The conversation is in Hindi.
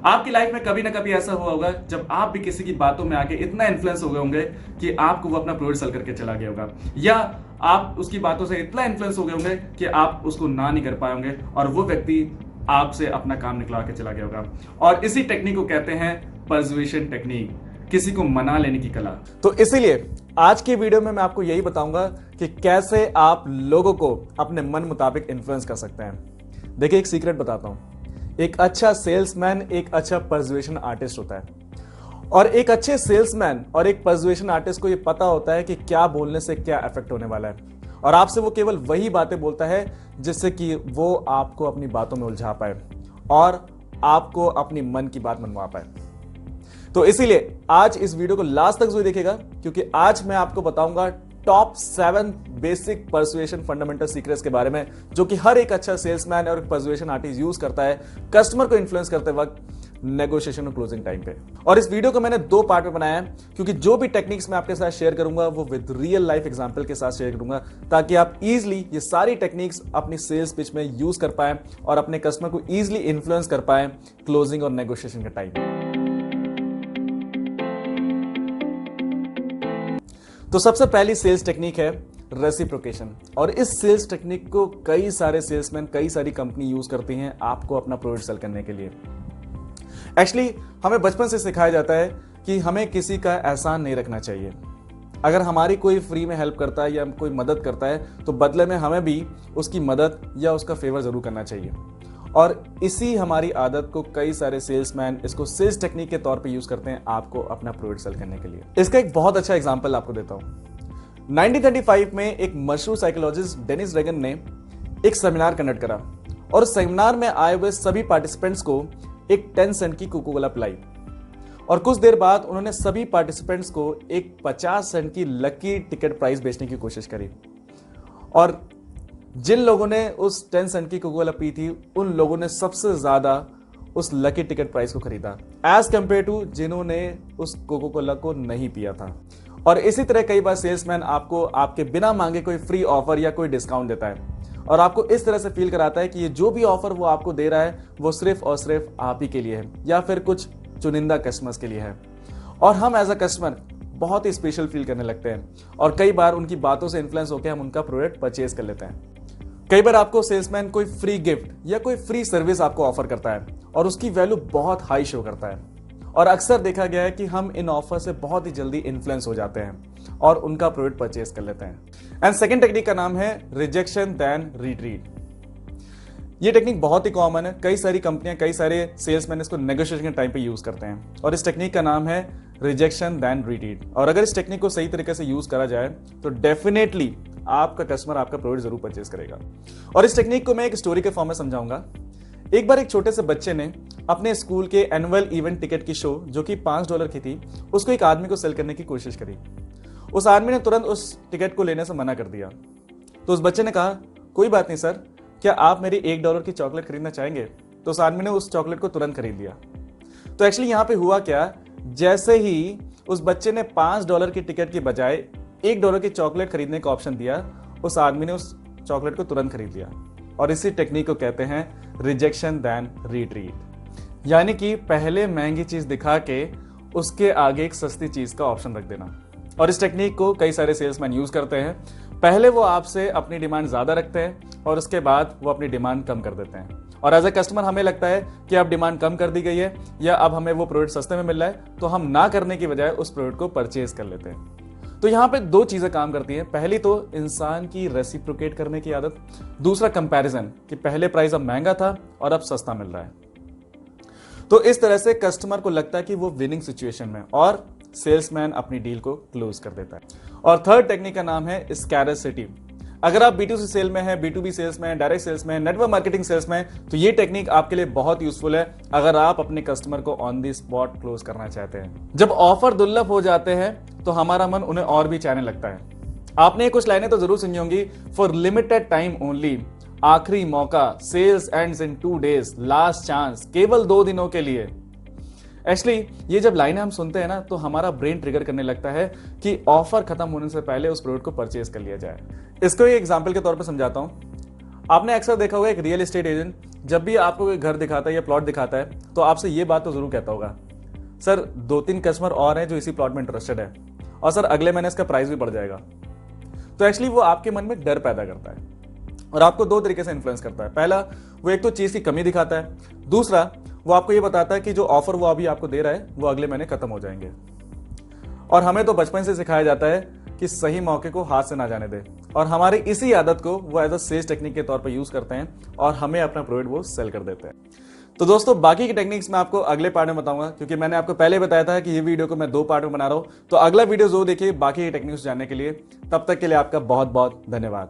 आपकी लाइफ में कभी ना कभी ऐसा हुआ होगा जब आप भी किसी की बातों में आके इतना इन्फ्लुएंस हो गए होंगे कि आपको वो अपना प्रोडक्ट सेल करके चला गया होगा, या आप उसकी बातों से इतना इन्फ्लुएंस हो गए होंगे कि आप उसको ना नहीं कर पाए होंगे और वो व्यक्ति आपसे अपना काम निकलवा के चला गया होगा। और इसी टेक्निक को कहते हैं पर्सुएशन टेक्निक, किसी को मना लेने की कला। तो इसीलिए आज की वीडियो में मैं आपको यही बताऊंगा कि कैसे आप लोगों को अपने मन मुताबिक इन्फ्लुएंस कर सकते हैं। देखिए, एक सीक्रेट बताता हूं। एक अच्छा सेल्समैन एक अच्छा पर्सुएशन आर्टिस्ट होता है, और एक अच्छे सेल्समैन और एक पर्सुएशन आर्टिस्ट को यह पता होता है कि क्या बोलने से क्या इफेक्ट होने वाला है, और आपसे वो केवल वही बातें बोलता है जिससे कि वो आपको अपनी बातों में उलझा पाए और आपको अपनी मन की बात मनवा पाए। तो इसीलिए आज इस वीडियो को लास्ट तक जरूर देखिएगा, क्योंकि आज मैं आपको बताऊंगा top 7 basic persuasion fundamental secrets के बारे में, जो कि हर एक अच्छा सेल्समैन और पर्सुएशन आर्टिस्ट यूज करता है कस्टमर को इन्फ्लुएंस करते वक्त नेगोशिएशन और क्लोजिंग टाइम पे। और इस वीडियो को मैंने 2 पार्ट में बनाया है, क्योंकि जो भी टेक्निक्स मैं आपके साथ शेयर करूंगा वो विद रियल लाइफ एग्जांपल के साथ शेयर करूंगा, ताकि आप इजीली ये सारी टेक्निक्स अपनी सेल्स पिच में यूज कर पाए और अपने कस्टमर को इजीली इन्फ्लुएंस कर पाए क्लोजिंग और नेगोशिएशन के टाइम। तो सबसे पहली सेल्स टेक्निक है रेसिप्रोकेशन, और इस सेल्स टेक्निक को कई सारे सेल्समैन, कई सारी कंपनी यूज करती हैं आपको अपना प्रोडक्ट सेल करने के लिए। एक्चुअली हमें बचपन से सिखाया जाता है कि हमें किसी का एहसान नहीं रखना चाहिए। अगर हमारी कोई फ्री में हेल्प करता है या कोई मदद करता है तो बदले में हमें भी उसकी मदद या उसका फेवर जरूर करना चाहिए। और इसी हमारी आदत को कई सारे सेल्समैन इसको सेल्स टेक्निक के तौर पे यूज करते हैं आपको अपना प्रोडक्ट सेल करने के लिए। इसका एक बहुत अच्छा एग्जांपल आपको देता हूं। 1935 में एक मशहूर साइकोलॉजिस्ट डेनिस रेगन ने एक सेमिनार कंडक्ट करा, और सेमिनार में आए हुए सभी पार्टिसिपेंट्स को एक 10 सेंट की कोको कोला पिलाई, और कुछ देर बाद उन्होंने सभी पार्टिसिपेंट्स को एक 50 सेंट की लकी टिकट प्राइस बेचने की कोशिश करी। और जिन लोगों ने उस 10 सेंट की कोको कोला पी थी, उन लोगों ने सबसे ज्यादा उस लकी टिकट प्राइस को खरीदा एज कंपेयर टू जिन्होंने उस कोको कोला को नहीं पिया था। और इसी तरह कई बार सेल्समैन आपको आपके बिना मांगे कोई फ्री ऑफर या कोई डिस्काउंट देता है, और आपको इस तरह से फील कराता है कि ये जो भी ऑफर वो आपको दे रहा है वो सिर्फ और सिर्फ आप ही के लिए है या फिर कुछ चुनिंदा कस्टमर्स के लिए है। और हम एज अ कस्टमर बहुत ही स्पेशल फील करने लगते हैं, और कई बार उनकी बातों से इन्फ्लुएंस होकर हम उनका प्रोडक्ट परचेज कर लेते हैं। कई बार आपको सेल्समैन कोई फ्री गिफ्ट या कोई फ्री सर्विस आपको ऑफर करता है, और उसकी वैल्यू बहुत हाई शो करता है, और अक्सर देखा गया है कि हम इन ऑफर से बहुत ही जल्दी इन्फ्लुएंस हो जाते हैं और उनका प्रोडक्ट परचेज कर लेते हैं। एंड सेकंड टेक्निक का नाम है रिजेक्शन देन रिट्रीट। ये टेक्निक बहुत ही कॉमन है, कई सारी कंपनियां, कई सारे सेल्समैन इसको नेगोशिएशन के टाइम पे यूज करते हैं, और इस टेक्निक का नाम है रिजेक्शन देन रिट्रीट। और अगर इस टेक्निक को सही तरीके से यूज करा जाए तो डेफिनेटली आपका कस्टमर आपका प्रोडक्ट जरूर परचेज करेगा। और इस टेक्निक को मैं एक स्टोरी के फॉर्म में समझाऊंगा। एक बार एक छोटे से बच्चे ने अपने स्कूल के एनुअल इवेंट टिकट की शो, जो कि $5 की थी, उसको एक आदमी को सेल करने की कोशिश करी। उस आदमी ने तुरंत उस टिकट को लेने से मना कर दिया। तो उस बच्चे ने कहा, कोई बात नहीं सर, क्या आप मेरी $1 की चॉकलेट खरीदना चाहेंगे? तो उस आदमी ने उस चॉकलेट को तुरंत खरीद लिया। तो एक्चुअली यहां पे हुआ क्या, जैसे ही उस बच्चे ने $5 की टिकट के बजाय $1 की चॉकलेट खरीदने का ऑप्शन दिया, उस आदमी ने उस चॉकलेट को तुरंत खरीद लिया। और इसी टेक्निक को कहते हैं रिजेक्शन देन रिट्रीट, यानी कि पहले महंगी चीज दिखा के उसके आगे एक सस्ती चीज का ऑप्शन रख देना। और इस टेक्निक को कई सारे सेल्समैन यूज करते हैं। पहले वो आपसे अपनी डिमांड ज्यादा रखते हैं और उसके बाद वो अपनी डिमांड कम कर देते हैं, और एज ए कस्टमर हमें लगता है कि अब डिमांड कम कर दी गई है या अब हमें वो प्रोडक्ट सस्ते में मिल रहा है, तो हम ना करने की बजाय उस प्रोडक्ट को परचेज कर लेते हैं। तो यहां पे 2 चीजें काम करती हैं। पहली तो इंसान की रेसिप्रोकेट करने की आदत, दूसरा कंपैरिजन कि पहले प्राइस अब महंगा था और अब सस्ता मिल रहा है। तो इस तरह से कस्टमर को लगता है कि वो विनिंग सिचुएशन में, और सेल्समैन अपनी डील को क्लोज कर देता है। और थर्ड टेक्निक का नाम है स्कैरसिटी। अगर आप B2C सेल में है, B2B सेल्स में, डायरेक्ट सेल्स में, नेटवर्क मार्केटिंग सेल्स में, तो ये टेक्निक आपके लिए बहुत यूजफुल है अगर आप अपने कस्टमर को ऑन दी स्पॉट क्लोज करना चाहते हैं। जब ऑफर दुर्लभ हो जाते हैं तो हमारा मन उन्हें और भी चाहने लगता है। आपने कुछ लाइनें तो जरूर सुनी होंगी, फॉर लिमिटेड टाइम ओनली, आखिरी मौका, sales ends in 2 days, last chance, केवल 2 दिनों के लिए। एक्चुअली ये जब लाइनें हम सुनते हैं ना, तो हमारा ब्रेन ट्रिगर करने लगता है कि ऑफर खत्म होने से पहले उस प्रोडक्ट को परचेज कर लिया जाए। इसको एक एग्जांपल के तौर पे समझाता हूं। आपने अक्सर देखा होगा एक रियल एस्टेट एजेंट जब भी आपको कोई घर दिखाता है या प्लॉट दिखाता है तो आपसे ये बात तो जरूर कहता होगा, सर 2-3 कस्टमर और हैं जो इसी प्लॉट में इंटरेस्टेड है और सर अगले महीने इसका प्राइस भी बढ़ जाएगा। तो एक्चुअली वो आपके मन में डर पैदा करता है और आपको 2 तरीके से इन्फ्लुएंस करता है। पहला, वो एक तो चीज की कमी दिखाता है, दूसरा वो आपको ये बताता है कि जो ऑफर वो अभी आपको दे रहा है वो अगले महीने खत्म हो जाएंगे। और हमें तो बचपन से सिखाया जाता है कि सही मौके को हाथ से ना जाने दे, और हमारी इसी आदत को वो एज अ सेल्स टेक्निक के तौर पर यूज करते हैं और हमें अपना प्रोडक्ट वो सेल कर देते हैं। तो दोस्तों बाकी की टेक्निक्स मैं आपको अगले पार्ट में बताऊंगा, क्योंकि मैंने आपको पहले बताया था कि ये वीडियो को मैं 2 पार्ट में बना रहा हूं। तो अगला वीडियो जरूर देखिए बाकी की टेक्निक्स जानने के लिए। तब तक के लिए आपका बहुत बहुत धन्यवाद।